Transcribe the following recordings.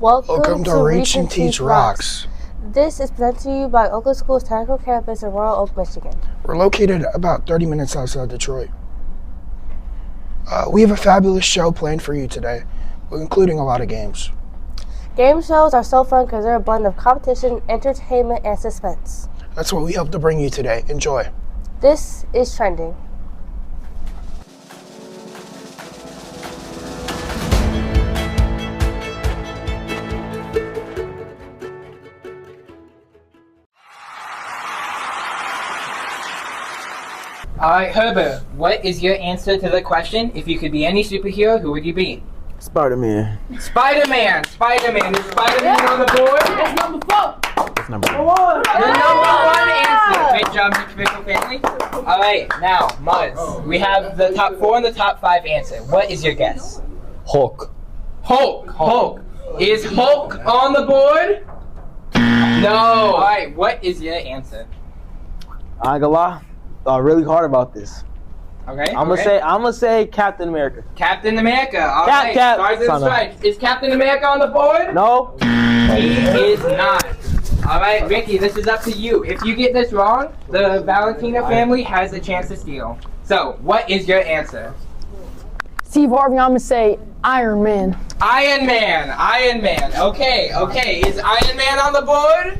Welcome to Reach and Teach Rocks. This is presented to you by Oakland School's Technical Campus in Royal Oak, Michigan. We're located about 30 minutes outside Detroit. We have a fabulous show planned for you today, including a lot of games. Game shows are so fun because they're a blend of competition, entertainment, and suspense. That's what we hope to bring you today. Enjoy. This is Trending. Alright, Herbert, what is your answer to the question? If you could be any superhero, who would you be? Spider-Man. Spider-Man! Spider-Man! Is Spider-Man on the board? That's number 4. That's number one. The number one answer! Great job, Mr. Pickle family. Alright, now, Muzz, we have the top 4 and the top 5 answer. What is your guess? Hulk. Hulk. Is Hulk on the board? No. Alright, what is your answer? I ain't gonna lie. Thought really hard about this. Okay. I'm gonna say Captain America. Captain America. All right. Stars and stripes. Is Captain America on the board? No. He is not. All right, Ricky, this is up to you. If you get this wrong, the Valentino family has a chance to steal. So, what is your answer? Steve Harvey, I'm gonna say Iron Man. Iron Man. Okay. Is Iron Man on the board?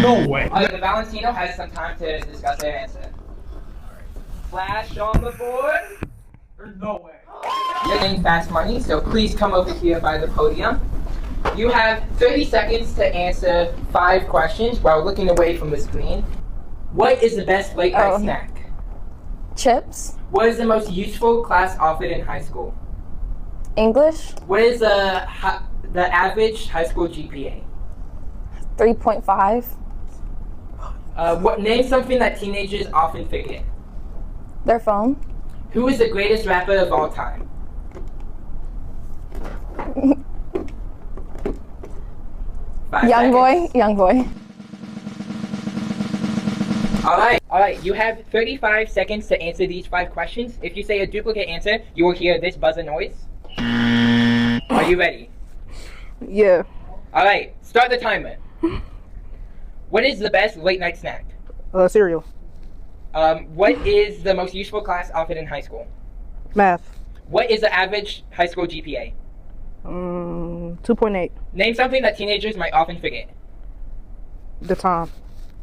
No way. The Valentino has some time to discuss their answer. Flash on the board? There's no way. You're getting fast money, so please come over here by the podium. You have 30 seconds to answer 5 questions while looking away from the screen. What is the best late night snack? Chips. What is the most useful class offered in high school? English. What is the average high school GPA? 3.5. Name something that teenagers often forget. Their phone. Who is the greatest rapper of all time? Young boy. All right. You have 35 seconds to answer these 5 questions. If you say a duplicate answer, you will hear this buzzer noise. Are you ready? Yeah. All right. Start the timer. What is the best late night snack? Cereal. What is the most useful class offered in high school? Math. What is the average high school GPA? 2.8. Name something that teenagers might often forget. The time.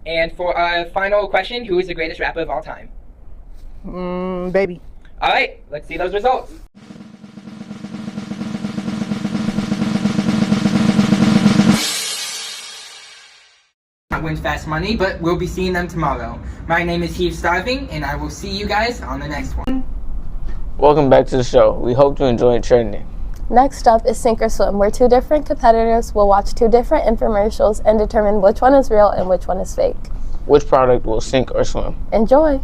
And for our final question, who is the greatest rapper of all time? Baby. All right, let's see those results. Wins fast money, but we'll be seeing them tomorrow. My name is Heave Starving, and I will see you guys on the next one. Welcome back to the show. We hope you enjoyed Trending. Next up is Sink or Swim, where 2 different competitors will watch 2 different infomercials and determine which one is real and which one is fake. Which product will sink or swim? Enjoy.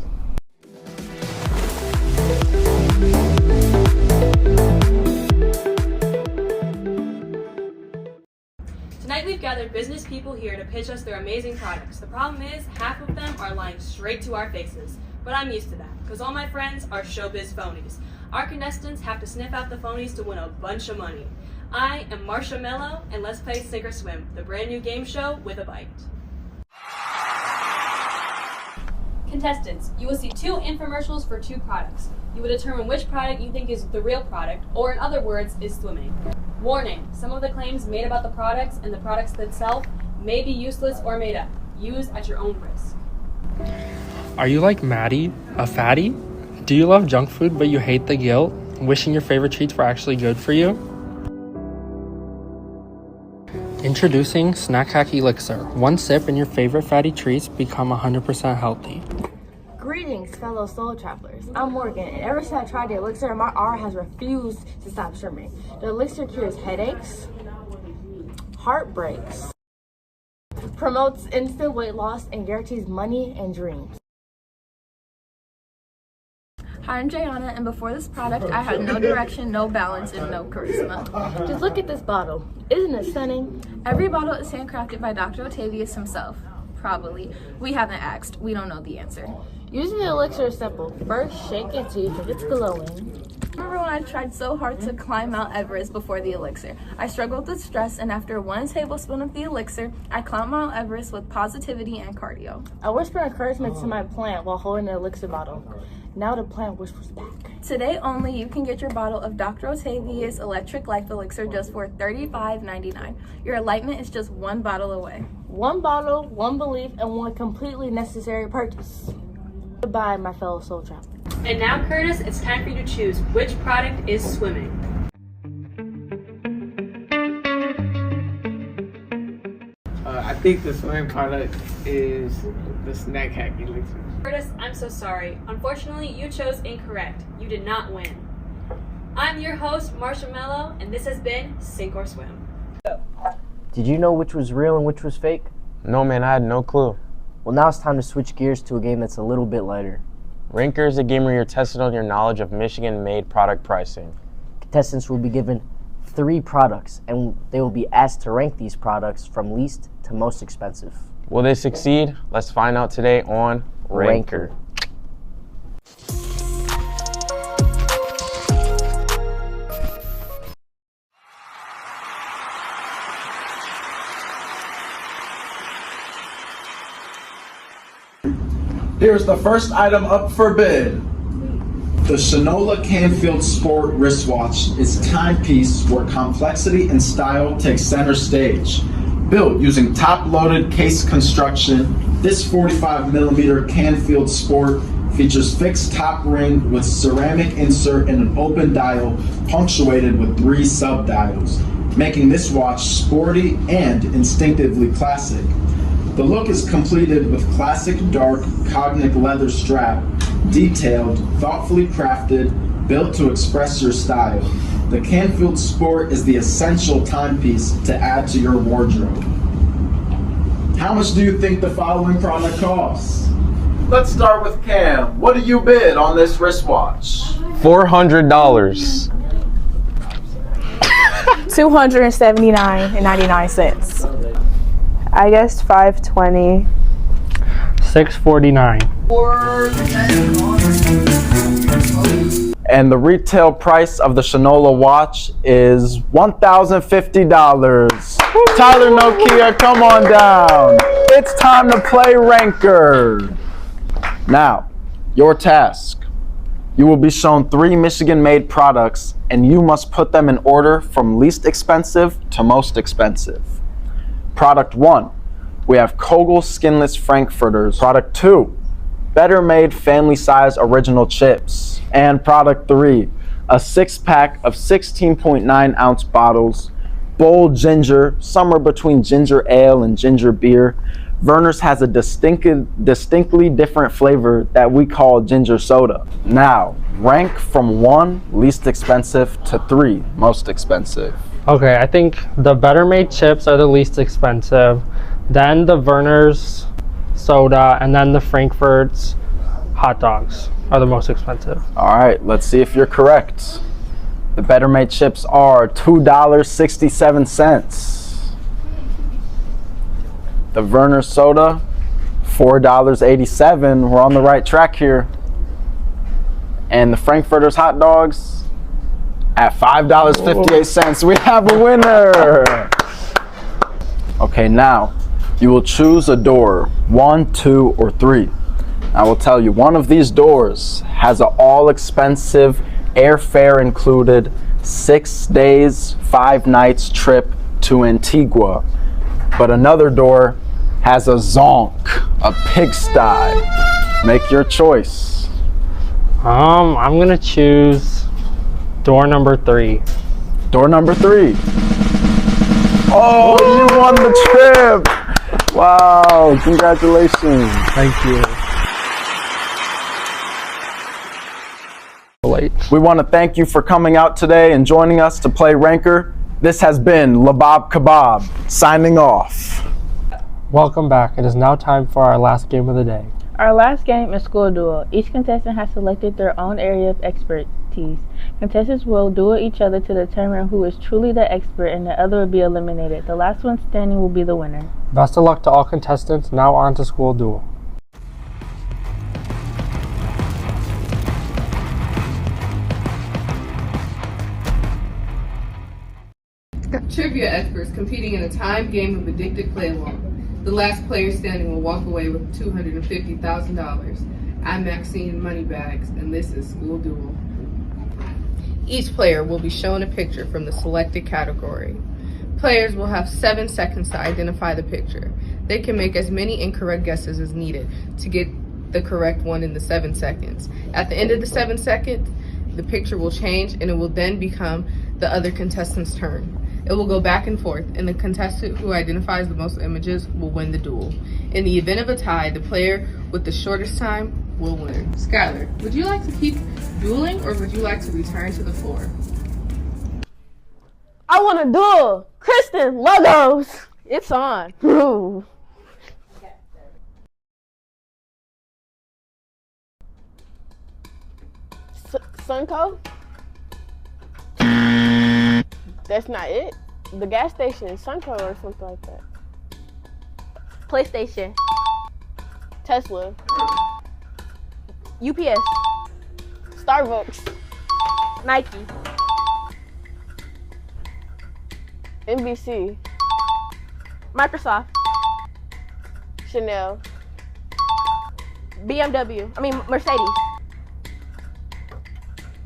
Tonight we've gathered business people here to pitch us their amazing products. The problem is, half of them are lying straight to our faces. But I'm used to that, because all my friends are showbiz phonies. Our contestants have to sniff out the phonies to win a bunch of money. I am Marsha Mello, and let's play Sink or Swim, the brand new game show with a bite. Contestants, you will see 2 infomercials for 2 products. You will determine which product you think is the real product, or in other words, is swimming. Warning, some of the claims made about the products and the products themselves may be useless or made up. Use at your own risk. Are you like Maddie, a fatty? Do you love junk food but you hate the guilt, wishing your favorite treats were actually good for you? Introducing Snack Hack Elixir. 1 sip and your favorite fatty treats become 100% healthy. Greetings, fellow soul travelers. I'm Morgan, and ever since I tried the elixir, my aura has refused to stop swimming. The elixir cures headaches, heartbreaks, promotes instant weight loss, and guarantees money and dreams. Hi, I'm Jayana, and before this product, I had no direction, no balance, and no charisma. Just look at this bottle. Isn't it stunning? Every bottle is handcrafted by Dr. Octavius himself. Probably. We haven't asked. We don't know the answer. Using the elixir is simple. First, shake it till you think it's glowing. Remember when I tried so hard to climb Mount Everest before the elixir? I struggled with stress, and after 1 tablespoon of the elixir, I climbed Mount Everest with positivity and cardio. I whisper encouragement to my plant while holding the elixir bottle. Now the plant whispers back. Today only, you can get your bottle of Dr. Otavia's Electric Life Elixir just for $35.99. Your enlightenment is just 1 bottle away. 1 bottle, 1 belief, and 1 completely necessary purchase. Goodbye, my fellow soul travelers. And now, Curtis, it's time for you to choose which product is swimming. I think the swimming product is the snack hack elixir. Curtis, I'm so sorry. Unfortunately, you chose incorrect. You did not win. I'm your host, Marsha Mello, and this has been Sink or Swim. Did you know which was real and which was fake? No, man, I had no clue. Well, now it's time to switch gears to a game that's a little bit lighter. Ranker is a game where you're tested on your knowledge of Michigan-made product pricing. Contestants will be given 3 products, and they will be asked to rank these products from least to most expensive. Will they succeed? Let's find out today on Ranker. Here's the first item up for bid. The Shinola Canfield Sport wristwatch is timepiece where complexity and style take center stage. Built using top-loaded case construction, this 45mm Canfield Sport features fixed top ring with ceramic insert and an open dial punctuated with 3 sub-dials, making this watch sporty and instinctively classic. The look is completed with classic dark cognac leather strap, detailed, thoughtfully crafted, built to express your style. The Canfield Sport is the essential timepiece to add to your wardrobe. How much do you think the following product costs? Let's start with Cam. What do you bid on this wristwatch? $400. $279.99. I guess $520. $649. And the retail price of the Shinola watch is $1,050. Tyler Nokia, come on down. It's time to play Ranker. Now, your task. You will be shown 3 Michigan-made products, and you must put them in order from least expensive to most expensive. Product 1, we have Kogel Skinless Frankfurters. Product 2, Better Made Family Size Original Chips. And product 3, a 6-pack of 16.9 ounce bottles, bold ginger, somewhere between ginger ale and ginger beer. Verner's has a distinctly different flavor that we call ginger soda. Now, rank from 1, least expensive, to 3, most expensive. Okay, I think the Better Made chips are the least expensive, then the Verner's soda, and then the Frankfurt's hot dogs are the most expensive. All right, let's see if you're correct. The Better Made chips are $2.67. The Verner's soda, $4.87. We're on the right track here. And the Frankfurter's hot dogs at $5.58. We have a winner. Okay, now you will choose a door, 1, 2, or 3. I will tell you, one of these doors has an all-expensive, airfare included, 6 days, 5 nights trip to Antigua. But another door has a zonk, a pigsty. Make your choice. I'm gonna choose door number 3. Door number 3. Oh, you won the trip. Wow, congratulations. Thank you. Late. We want to thank you for coming out today and joining us to play Ranker. This has been Labab Kebab, signing off. Welcome back. It is now time for our last game of the day. Our last game is School Duel. Each contestant has selected their own area of expertise. expertise. Contestants will duel each other to determine who is truly the expert, and the other will be eliminated. The last one standing will be the winner. Best of luck to all contestants. Now on to School Duel. Trivia experts competing in a timed game of addicted play along. The last player standing will walk away with $250,000. I'm Maxine Moneybags, and this is School Duel. Each player will be shown a picture from the selected category. Players will have 7 seconds to identify the picture. They can make as many incorrect guesses as needed to get the correct one in the 7 seconds. At the end of the 7 seconds, the picture will change and it will then become the other contestant's turn. It will go back and forth, and the contestant who identifies the most images will win the duel. In the event of a tie, the player with the shortest time will win. Skylar, would you like to keep dueling or would you like to return to the floor? I want to duel. Kristen, Logos. It's on. Ooh. Sunco? That's not it. The gas station, Sunco or something like that. PlayStation. Tesla. UPS. Starbucks. Nike. NBC. Microsoft. Chanel. BMW. Mercedes.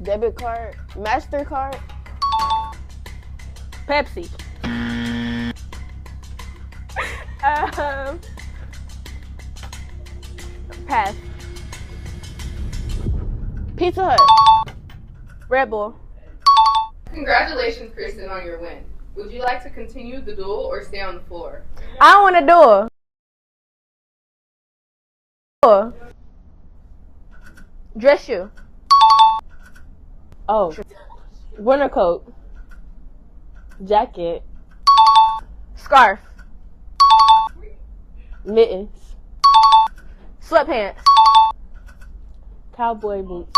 Debit card. MasterCard. Pepsi. Pass. Pizza Hut. Red Bull. Congratulations, Kristen, on your win. Would you like to continue the duel or stay on the floor? I want to duel. Dress shoe. Oh. Winter coat. Jacket. Scarf. Mittens. Sweatpants. Cowboy boots.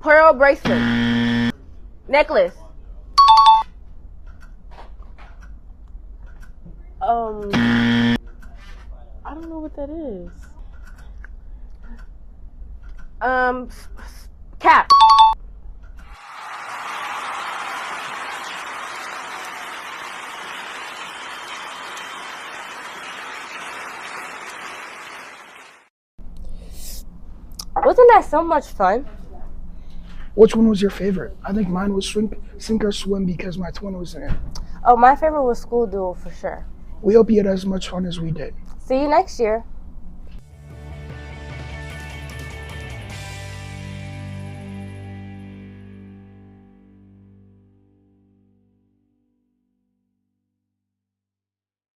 Pearl bracelet. Necklace. I don't know what that is. Cap. Wasn't that so much fun? Which one was your favorite? I think mine was sink or swim because my twin was in it. Oh, my favorite was School Duel for sure. We hope you had as much fun as we did. See you next year.